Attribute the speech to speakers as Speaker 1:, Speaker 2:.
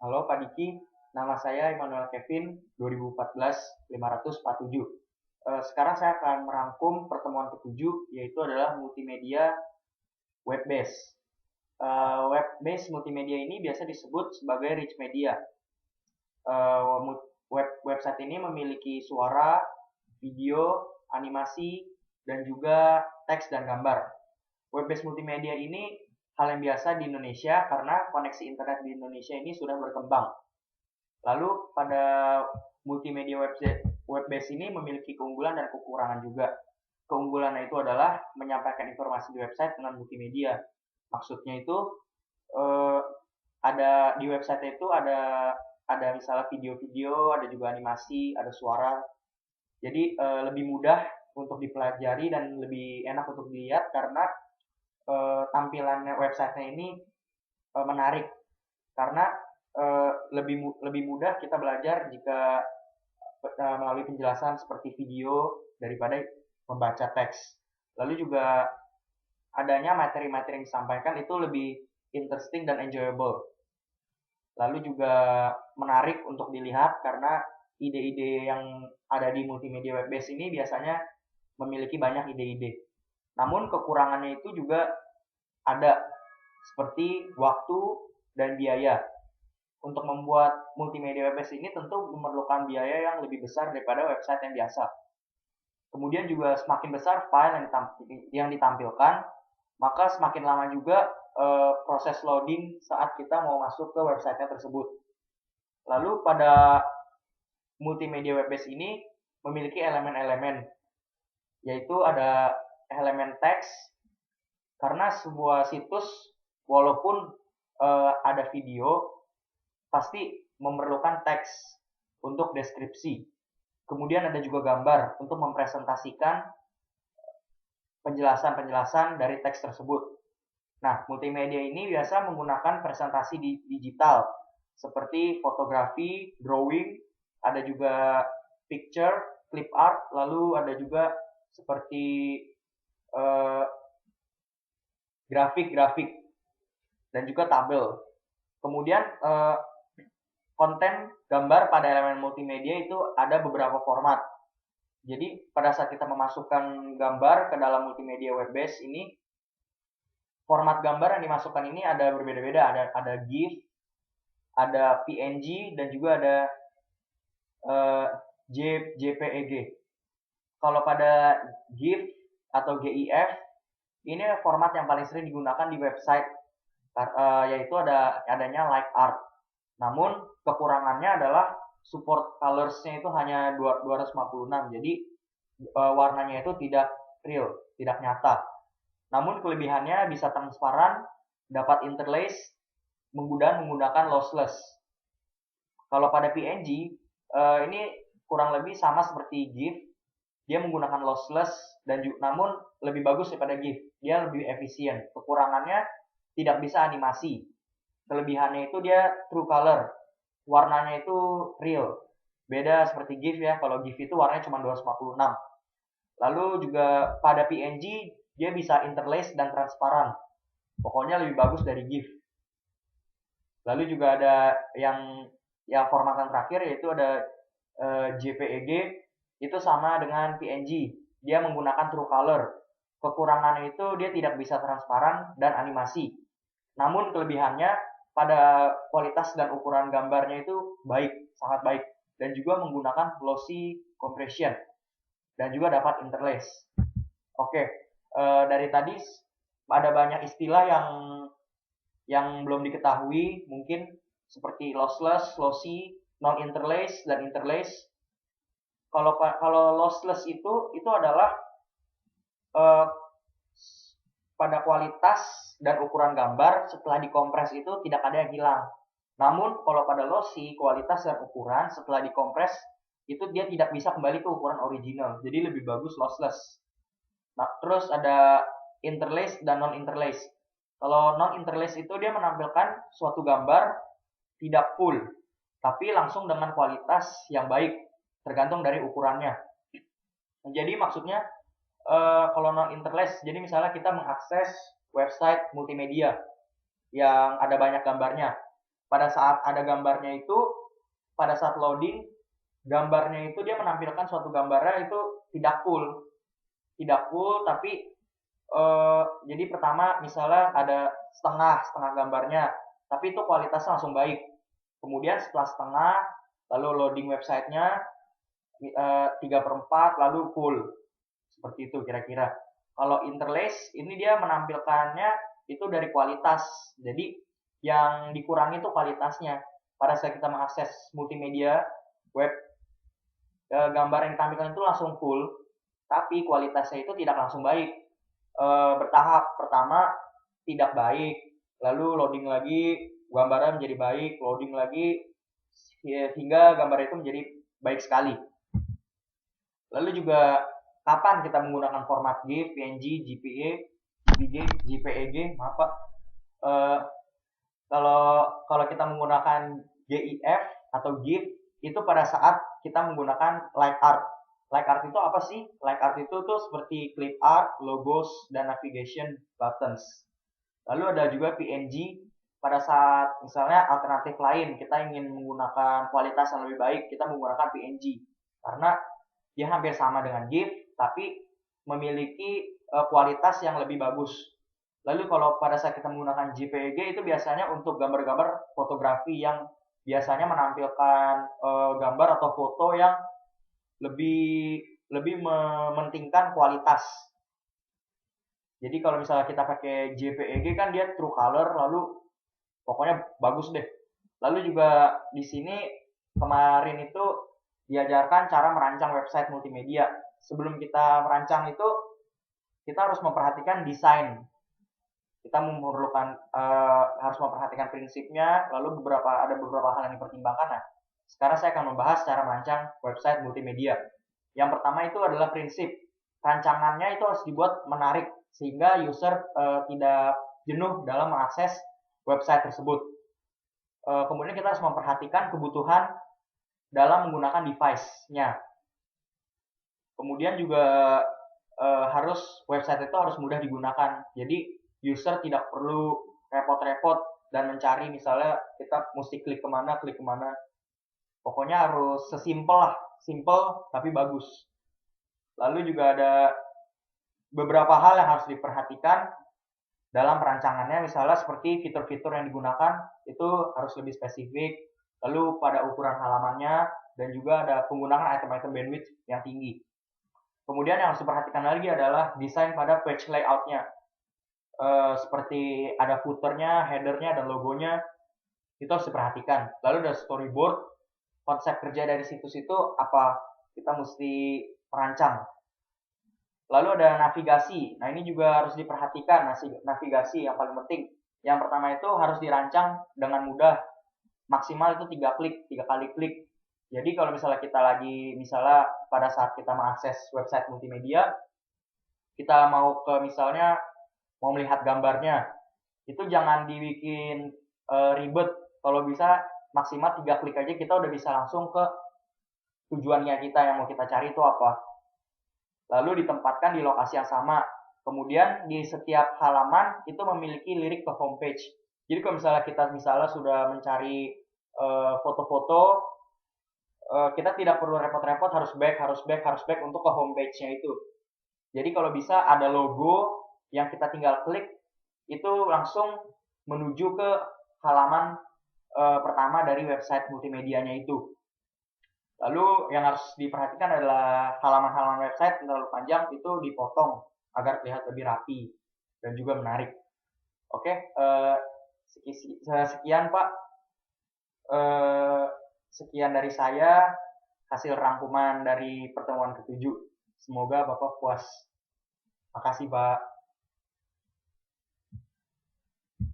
Speaker 1: Halo Pak Diki, nama saya Immanuel Kevin, 2014-547. Sekarang saya akan merangkum pertemuan ketujuh, yaitu adalah multimedia web-based. Web-based multimedia ini biasa disebut sebagai rich media. Website ini memiliki suara, video, animasi, dan juga teks dan gambar. Web-based multimedia ini hal yang biasa di Indonesia karena koneksi internet di Indonesia ini sudah berkembang. Lalu pada multimedia web-based ini memiliki keunggulan dan kekurangan juga. Keunggulannya itu adalah menyampaikan informasi di website dengan multimedia. Maksudnya itu eh, ada di website itu ada misalnya video-video, ada juga animasi, ada suara. Jadi lebih mudah untuk dipelajari dan lebih enak untuk dilihat karena tampilannya websitenya ini menarik karena lebih mudah kita belajar jika melalui penjelasan seperti video daripada membaca teks. Lalu juga adanya materi-materi yang disampaikan itu lebih interesting dan enjoyable. Lalu juga menarik untuk dilihat karena ide-ide yang ada di multimedia web based ini biasanya memiliki banyak ide-ide. Namun kekurangannya itu juga ada seperti waktu dan biaya. Untuk membuat multimedia web based ini tentu memerlukan biaya yang lebih besar daripada website yang biasa. Kemudian juga semakin besar file yang ditampilkan, maka semakin lama juga proses loading saat kita mau masuk ke websitenya tersebut. Lalu pada multimedia web based ini memiliki elemen-elemen, yaitu ada elemen teks, karena sebuah situs walaupun ada video pasti memerlukan teks untuk deskripsi. Kemudian ada juga gambar untuk mempresentasikan penjelasan-penjelasan dari teks tersebut. Nah, multimedia ini biasa menggunakan presentasi digital seperti fotografi, drawing, ada juga picture, clip art, lalu ada juga seperti eh, grafik-grafik dan juga tabel. Kemudian konten gambar pada elemen multimedia itu ada beberapa format. Jadi pada saat kita memasukkan gambar ke dalam multimedia web base ini, format gambar yang dimasukkan ini ada berbeda-beda. Ada GIF, ada PNG, dan juga ada uh, JPEG. Kalau pada GIF atau GIF, ini format yang paling sering digunakan di website, yaitu adanya like art. Namun kekurangannya adalah support colors-nya itu hanya 256, jadi warnanya itu tidak real, tidak nyata. Namun kelebihannya bisa transparan, dapat interlace, menggunakan lossless. Kalau pada PNG, ini kurang lebih sama seperti GIF, dia menggunakan lossless namun lebih bagus daripada GIF, dia lebih efisien. Kekurangannya tidak bisa animasi. Kelebihannya itu dia true color, warnanya itu real. Beda seperti GIF ya, kalau GIF itu warnanya cuma 256. Lalu juga pada PNG dia bisa interlace dan transparan. Pokoknya lebih bagus dari GIF. Lalu juga ada yang formatan terakhir yaitu ada JPEG, itu sama dengan PNG. Dia menggunakan true color. Kekurangannya itu dia tidak bisa transparan dan animasi. Namun kelebihannya pada kualitas dan ukuran gambarnya itu baik, sangat baik, dan juga menggunakan lossy compression dan juga dapat interlace. Oke, dari tadi ada banyak istilah yang belum diketahui, mungkin seperti lossless, lossy, non interlace dan interlace. Kalau lossless itu adalah uh, pada kualitas dan ukuran gambar setelah dikompres itu tidak ada yang hilang. Namun kalau pada lossy, kualitas dan ukuran setelah dikompres itu dia tidak bisa kembali ke ukuran original. Jadi lebih bagus lossless. Nah, terus ada interlace dan non interlace. Kalau non interlace itu dia menampilkan suatu gambar tidak full, tapi langsung dengan kualitas yang baik, tergantung dari ukurannya. Jadi maksudnya kalau non interlace, jadi misalnya kita mengakses website multimedia yang ada banyak gambarnya. pada saat ada gambarnya itu, pada saat loading, gambarnya itu dia menampilkan suatu gambarnya itu tidak full. Tidak full, tapi jadi pertama misalnya ada setengah gambarnya, tapi itu kualitasnya langsung baik. Kemudian setelah setengah, lalu loading websitenya 3/4, lalu full. Seperti itu kira-kira. Kalau interlace, ini dia menampilkannya itu dari kualitas. Jadi yang dikurangi itu kualitasnya. Pada saat kita mengakses multimedia web, gambar yang ditampilkan itu langsung full, tapi kualitasnya itu tidak langsung baik. Bertahap. Pertama tidak baik, lalu loading lagi, gambarnya menjadi baik, loading lagi, hingga gambar itu menjadi baik sekali. Lalu juga kapan kita menggunakan format GIF, PNG, JPE, JPEG, maaf Pak. Eh, kalau kita menggunakan GIF atau GIF itu pada saat kita menggunakan like art. Like art itu apa sih? Like art itu tuh seperti clip art, logos, dan navigation buttons. Lalu ada juga PNG pada saat misalnya alternatif lain kita ingin menggunakan kualitas yang lebih baik, kita menggunakan PNG karena dia hampir sama dengan GIF tapi memiliki kualitas yang lebih bagus. Lalu kalau pada saat kita menggunakan JPEG itu biasanya untuk gambar-gambar fotografi yang biasanya menampilkan gambar atau foto yang lebih lebih mementingkan kualitas. Jadi kalau misalnya kita pakai JPEG kan dia true color, lalu pokoknya bagus deh. Lalu juga di sini kemarin itu diajarkan cara merancang website multimedia. Sebelum kita merancang itu kita harus memperhatikan desain. Kita memerlukan harus memperhatikan prinsipnya, lalu ada beberapa hal yang dipertimbangkan. Nah, sekarang saya akan membahas cara merancang website multimedia. Yang pertama itu adalah prinsip. Rancangannya itu harus dibuat menarik sehingga user tidak jenuh dalam mengakses website tersebut. Kemudian kita harus memperhatikan kebutuhan dalam menggunakan device-nya. Kemudian juga harus website itu harus mudah digunakan. Jadi user tidak perlu repot-repot dan mencari misalnya kita mesti klik kemana. Pokoknya harus sesimpel lah, simple tapi bagus. Lalu juga ada beberapa hal yang harus diperhatikan dalam perancangannya, misalnya seperti fitur-fitur yang digunakan itu harus lebih spesifik, lalu pada ukuran halamannya, dan juga ada penggunaan item-item bandwidth yang tinggi. Kemudian yang harus diperhatikan lagi adalah desain pada page layout-nya. Seperti ada footer-nya, header-nya, dan logonya, itu harus diperhatikan. Lalu ada storyboard, konsep kerja dari situs itu apa kita mesti merancang. Lalu ada navigasi. Nah, ini juga harus diperhatikan, navigasi yang paling penting. Yang pertama itu harus dirancang dengan mudah. Maksimal itu 3 kali klik. Jadi kalau misalnya kita misalnya pada saat kita mengakses website multimedia, kita misalnya mau melihat gambarnya, itu jangan dibikin ribet. Kalau bisa maksimal 3 klik aja kita udah bisa langsung ke tujuannya kita yang mau kita cari itu apa. Lalu ditempatkan di lokasi yang sama. Kemudian di setiap halaman itu memiliki lirik ke homepage. Jadi kalau misalnya kita sudah mencari foto-foto, kita tidak perlu repot-repot harus back untuk ke homepage-nya itu. Jadi kalau bisa ada logo yang kita tinggal klik, itu langsung menuju ke halaman pertama dari website multimedianya itu. Lalu yang harus diperhatikan adalah halaman-halaman website yang terlalu panjang itu dipotong agar terlihat lebih rapi dan juga menarik. Oke, sekian Pak. Sekian dari saya hasil rangkuman dari pertemuan ke-7. Semoga Bapak puas. Makasih Pak.